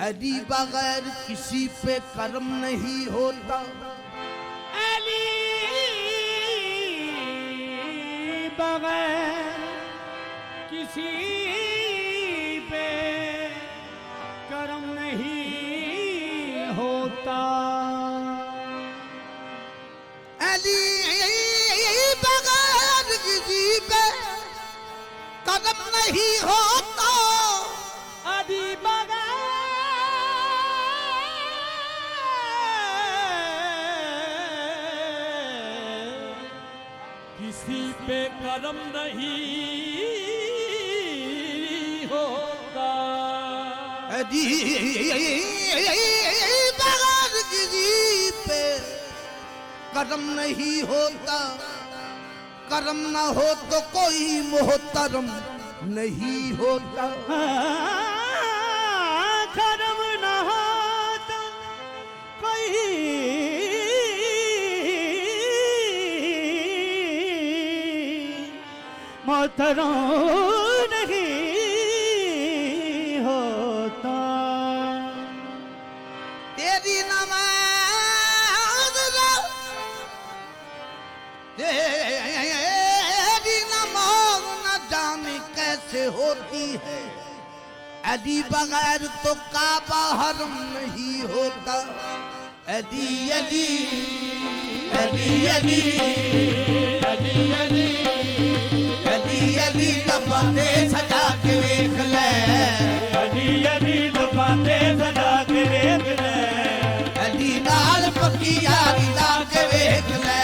अली बगैर किसी पे कर्म नहीं होता, अली बगैर किसी पे कर्म नहीं होता। अली बगैर किसी पे कर्म नहीं होता, अली बगैर किसी पे कर्म नहीं होता। अली बगैर किसी पे कर्म नहीं होता, कर्म न हो तो कोई मोहतरम नहीं होता। कर्म न हो तो कोई मोहतरम नहीं होता। तेरी नमाज न जाने कैसे होती है, अली बगैर तो काबा हरम नहीं होता। अली अली अली अली अली अली अली अली लबाते सजा के देख ले, अली अली लबाते सजा के देख ले, अली नाल पक्की यारी ला के देख ले,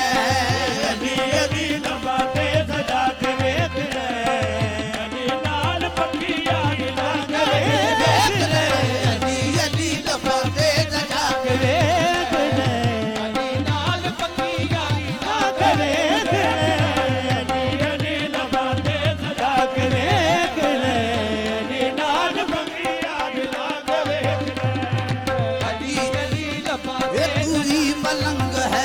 अली अली लबाते सजा के देख ले, अली नाल पक्की यारी ला के देख ले, अली अली लबाते सजा के देख ले, अली नाल पक्की यारी ला के देख ले, अली अली लबाते सजा के देख ले, अली नाल पक्की यारी ला के देख ले, अली अली लबाते ये पूरी मलंग है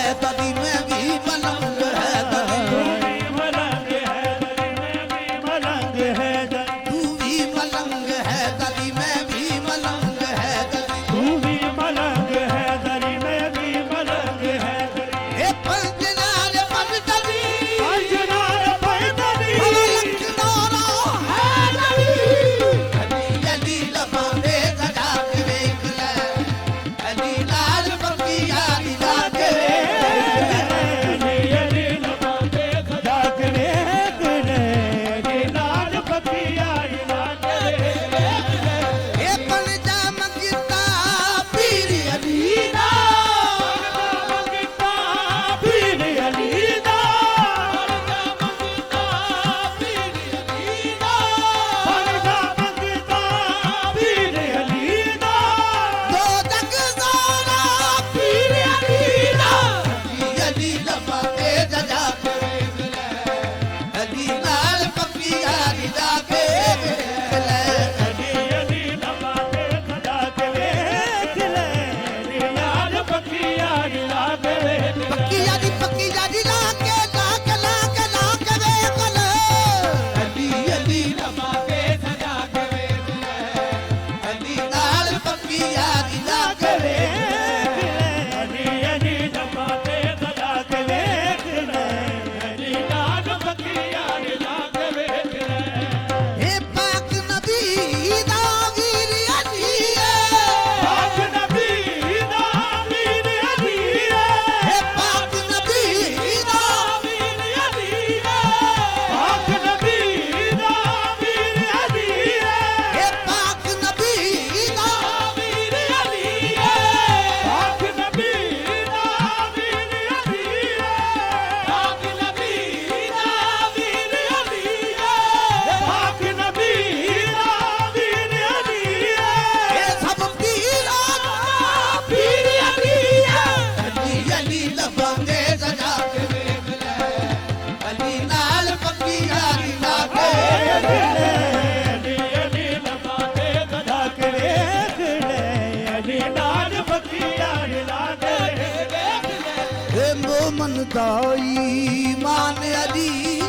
ਮੋਮਨ ਦਾ ਈਮਾਨ ਅਲੀ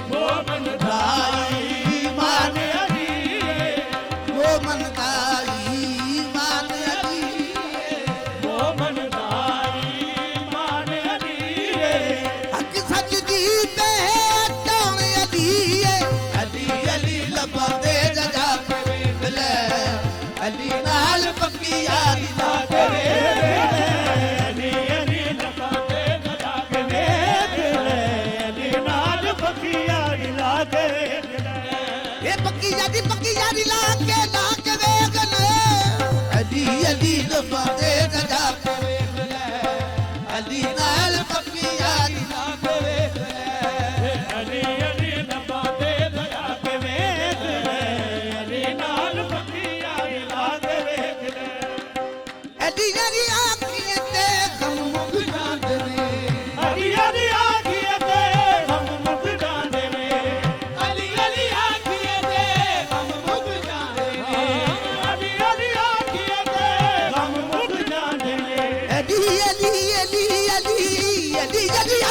ਮੋਮਨ ਦਾ ਈਮਾਨ ਅਲੀਏ ਮੋਮਨ ਦਾ ਈਮਾਨ ਅਲੀ ਮੋਮਨ ਦਾ ਈਮਾਨ ਅਲੀਏ ਹੱਕ ਸੱਚ ਦੀ ਤੇ ਟਾਉਣ ਅਲੀਏ ਅਲੀ ਅਲੀ ਲੱਭਾਂ ਦੇ ਜਗਾ ਕੇ ਵੇਖ ਲੈ ਅਲੀ ਨਾਲ ਪੱਕੀ ਯਾਰੀ ਲਾ ਕੇ ਵੇਖ ਲੈ ਅਲੀ ਅਲੀ ਲੱਭਾਂ ਤੇ ਸਜਾ ਕੇ ਵੇਖ ਲੈ ਅਲੀ ਨਾਲ ਪੱਕੀ ਯਾਰੀ ਲਾ ਕੇ ਵੇਖ ਲੈ ਇਹ ਪੱਕੀ ਯਾਰੀ ਲਾ ਕੇ ਵੇਖ ਲੈ ਅਲੀ ਅਲੀ ਲੱਭਾਂ ਦੇ ਜਗਾ ਕੇ ਵੇਖ ਲੈ ਅਲੀ ਨਾਲ ਪੱਕੀ ਯਾਰੀ ਲਾ ਕੇ ਵੇਖ ਲੈ ਅਲੀ ਅਲੀ ਲੱਭਾਂ ਤੇ ਸਜਾ ਕੇ ਵੇਖ ਲੈ ਅਲੀ ਨਾਲ ਪੱਕੀ ਯਾਰੀ ਲਾ ਕੇ ਵੇਖ ਲੈ ਅਲੀ ਅਲੀ ਆਖੀਆਂ ਤੇ ਗਮ ਮੁੱਕ ਜਾਂਦੇ ਨੇ ਅਲੀ ਅਲੀ ਆਖੀਏ ਤੇ ਗਮ ਮੁੱਕ ਜਾਂਦੇ ਨੇ ਅਲੀ ਅਲੀ ਆਖੀਆਂ ਤੇ ਗਮ ਮੁੱਕ ਜਾਂਦੇ ਨੇ ਅਲੀ ਅਲੀ ਆਖੀਏ ਤੇ ਗਮ ਮੁੱਕ ਜਾਂਦੇ ਨੇ ਅਲੀ ਅਲੀ ਅਲੀ ਅਲੀ ਅਲੀ ਅਲੀ